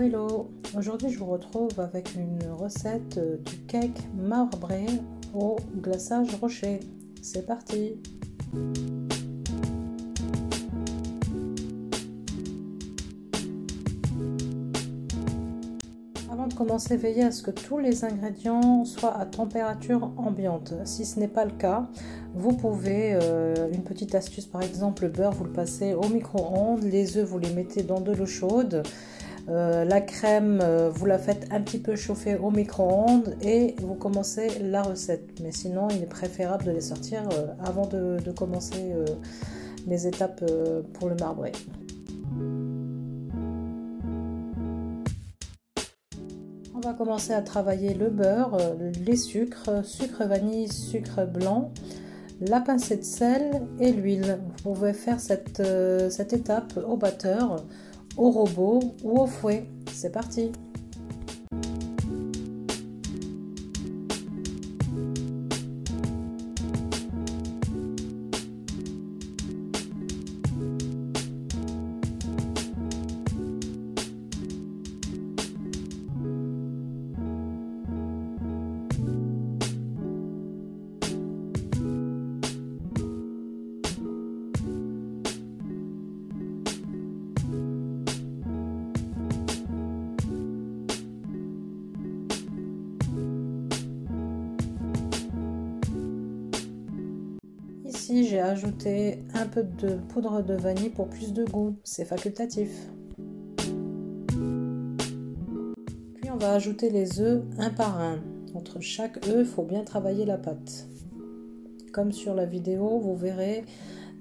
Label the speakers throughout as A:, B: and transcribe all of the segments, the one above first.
A: Hello hello, aujourd'hui je vous retrouve avec une recette du cake marbré au glaçage rocher. C'est parti! Avant de commencer, veillez à ce que tous les ingrédients soient à température ambiante. Si ce n'est pas le cas, vous pouvez, une petite astuce par exemple, le beurre vous le passez au micro-ondes, les œufs vous les mettez dans de l'eau chaude. La crème, vous la faites un petit peu chauffer au micro-ondes et vous commencez la recette. Mais sinon, il est préférable de les sortir avant de commencer les étapes pour le marbré. On va commencer à travailler le beurre, les sucres, sucre vanille, sucre blanc, la pincée de sel et l'huile. Vous pouvez faire cette étape au batteur, au robot ou au fouet. C'est parti! Ici, j'ai ajouté un peu de poudre de vanille pour plus de goût, c'est facultatif. Puis on va ajouter les œufs un par un. Entre chaque œuf, il faut bien travailler la pâte. Comme sur la vidéo, vous verrez,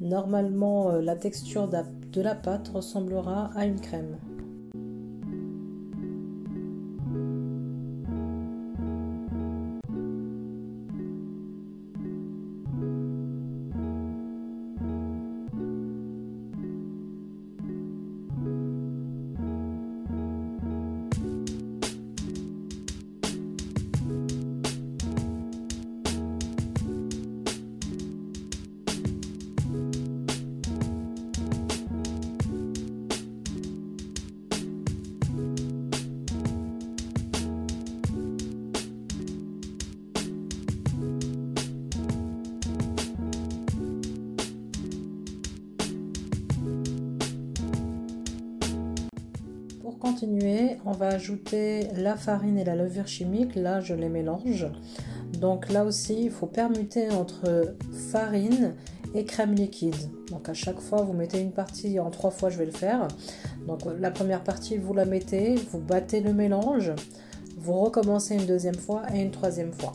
A: normalement la texture de la pâte ressemblera à une crème. Pour continuer, on va ajouter la farine et la levure chimique. Là, je les mélange. Donc là aussi, il faut permuter entre farine et crème liquide. Donc à chaque fois, vous mettez une partie, en 3 fois je vais le faire. Donc la première partie, vous la mettez, vous battez le mélange, vous recommencez une deuxième fois et une troisième fois.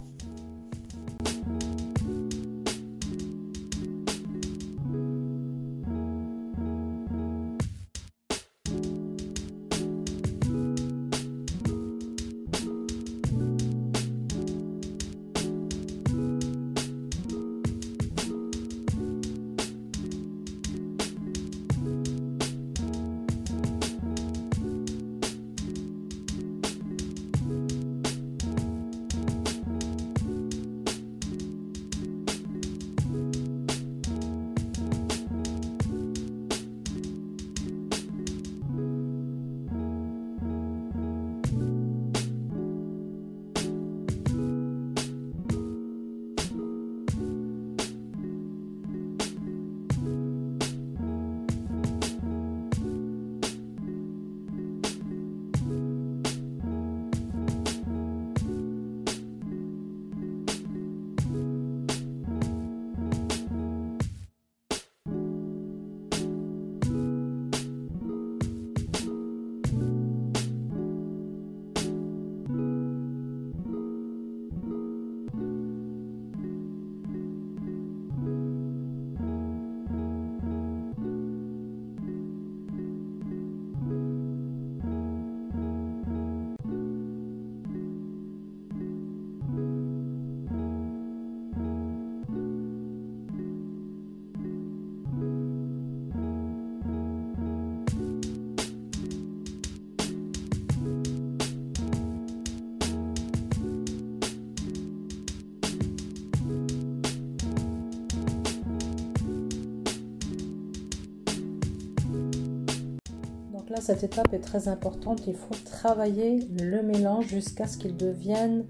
A: là, cette étape est très importante. Il faut travailler le mélange jusqu'à ce qu'il devienne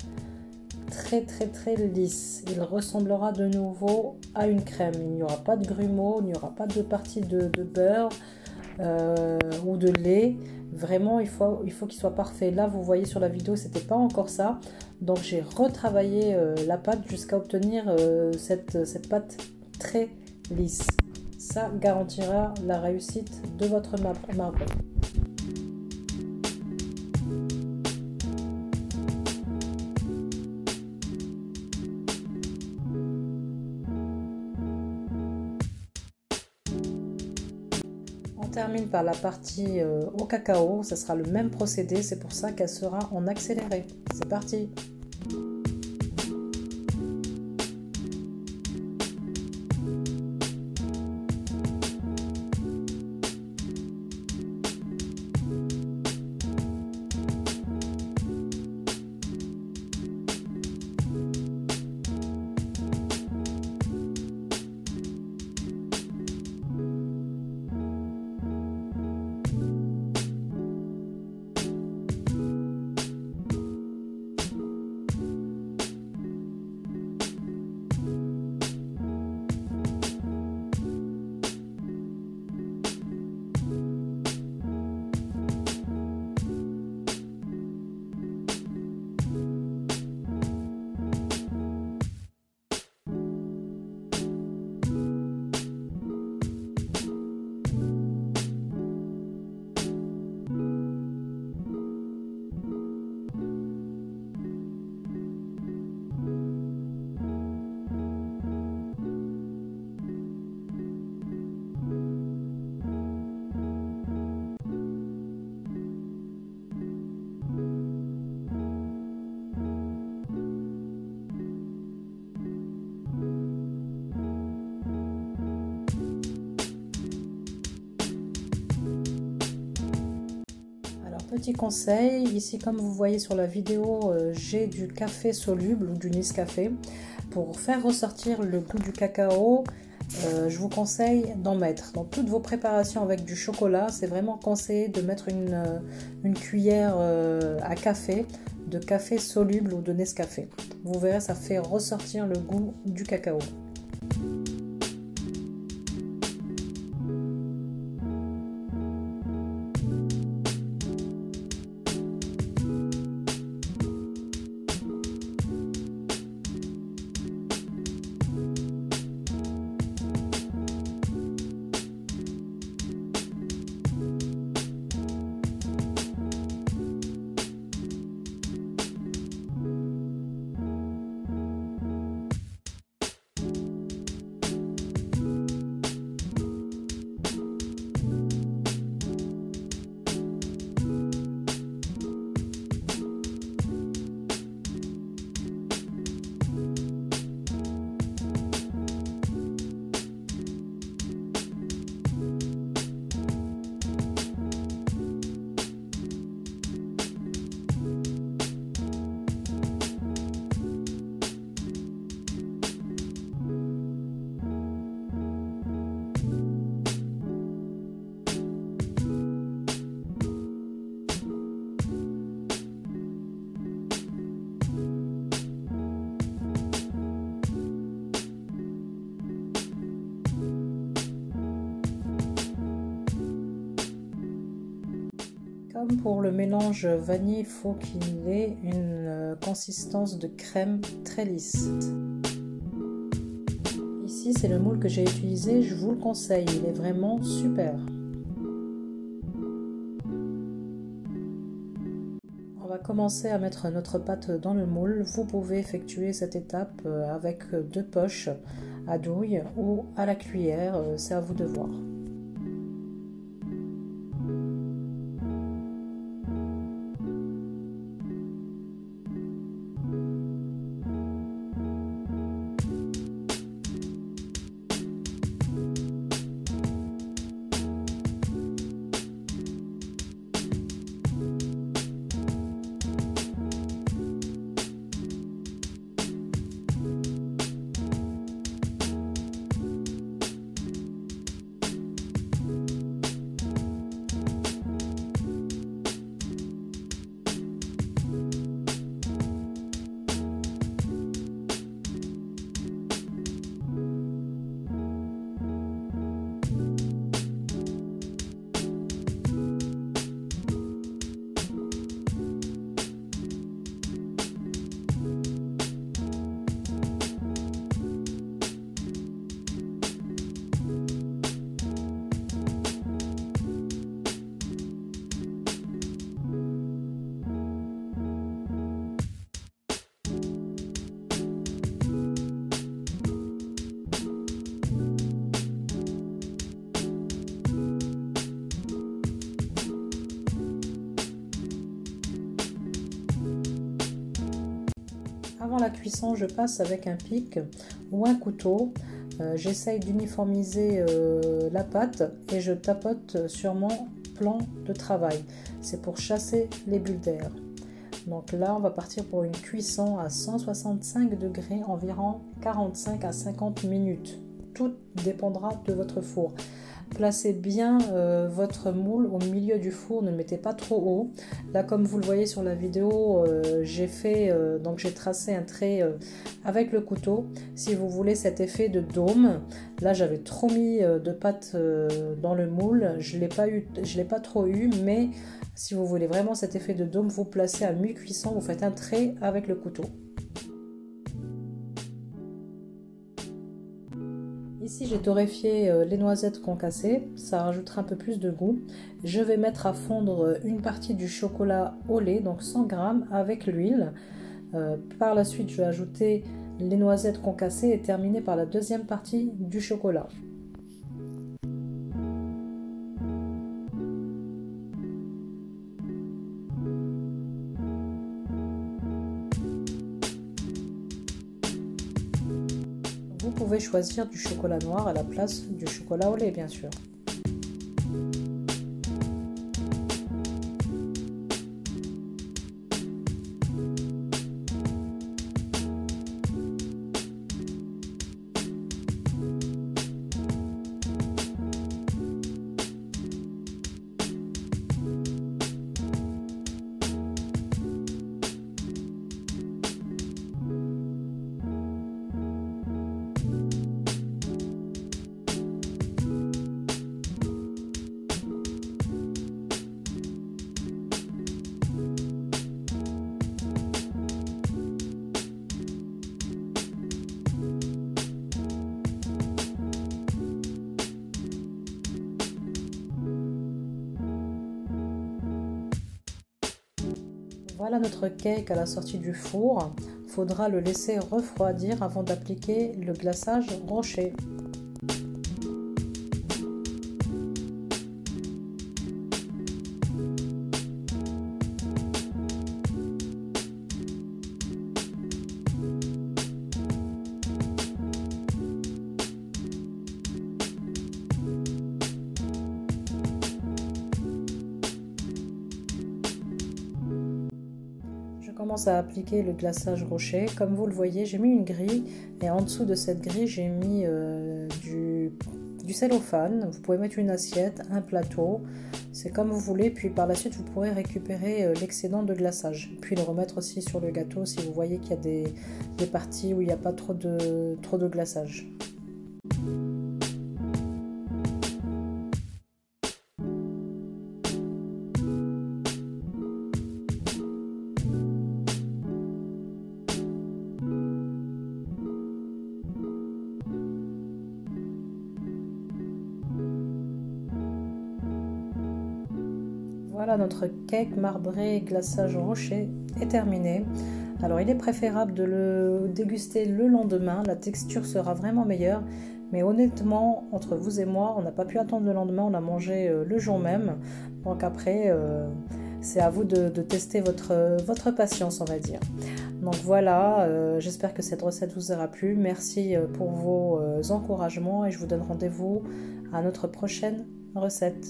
A: très lisse. Il ressemblera de nouveau à une crème. Il n'y aura pas de grumeaux, il n'y aura pas de partie de beurre ou de lait. Vraiment, il faut qu'il soit parfait. Là, vous voyez sur la vidéo, c'était pas encore ça. Donc, j'ai retravaillé la pâte jusqu'à obtenir cette pâte très lisse. Ça garantira la réussite de votre marbre. On termine par la partie au cacao, ça sera le même procédé, c'est pour ça qu'elle sera en accéléré. C'est parti! Petit conseil, ici comme vous voyez sur la vidéo, j'ai du café soluble ou du Nescafé. Pour faire ressortir le goût du cacao, je vous conseille d'en mettre. Dans toutes vos préparations avec du chocolat, c'est vraiment conseillé de mettre une cuillère à café, de café soluble ou de Nescafé. Vous verrez, ça fait ressortir le goût du cacao. Comme pour le mélange vanille, il faut qu'il ait une consistance de crème très lisse. Ici, c'est le moule que j'ai utilisé, je vous le conseille, il est vraiment super. On va commencer à mettre notre pâte dans le moule. Vous pouvez effectuer cette étape avec 2 poches à douille ou à la cuillère, c'est à vous de voir. avant la cuisson, je passe avec un pic ou un couteau. J'essaye d'uniformiser la pâte et je tapote sur mon plan de travail. C'est pour chasser les bulles d'air. Donc là, on va partir pour une cuisson à 165 degrés, environ 45 à 50 minutes. Tout dépendra de votre four. Placez bien votre moule au milieu du four, ne le mettez pas trop haut. Là, comme vous le voyez sur la vidéo, j'ai tracé un trait avec le couteau. Si vous voulez cet effet de dôme, là j'avais trop mis de pâte dans le moule, je l'ai pas trop eu, mais si vous voulez vraiment cet effet de dôme, vous placez à mi-cuisson, vous faites un trait avec le couteau. Ici, j'ai torréfié les noisettes concassées, ça rajoutera un peu plus de goût. Je vais mettre à fondre une partie du chocolat au lait, donc 100 g avec l'huile. Par la suite, je vais ajouter les noisettes concassées et terminer par la deuxième partie du chocolat. Vous pouvez choisir du chocolat noir à la place du chocolat au lait, bien sûr. Voilà notre cake à la sortie du four. Il faudra le laisser refroidir avant d'appliquer le glaçage rocher. Commence à appliquer le glaçage rocher. Comme vous le voyez, j'ai mis une grille et en dessous de cette grille, j'ai mis du cellophane. Vous pouvez mettre une assiette, un plateau, c'est comme vous voulez. Puis par la suite, vous pourrez récupérer l'excédent de glaçage. Puis le remettre aussi sur le gâteau si vous voyez qu'il y a des parties où il n'y a pas trop de glaçage. Voilà, notre cake marbré glaçage rocher est terminé. Alors il est préférable de le déguster le lendemain, la texture sera vraiment meilleure. Mais honnêtement, entre vous et moi, on n'a pas pu attendre le lendemain, on a mangé le jour même. Donc après, c'est à vous de tester votre patience, on va dire. Donc voilà, j'espère que cette recette vous aura plu. Merci pour vos encouragements et je vous donne rendez-vous à notre prochaine recette.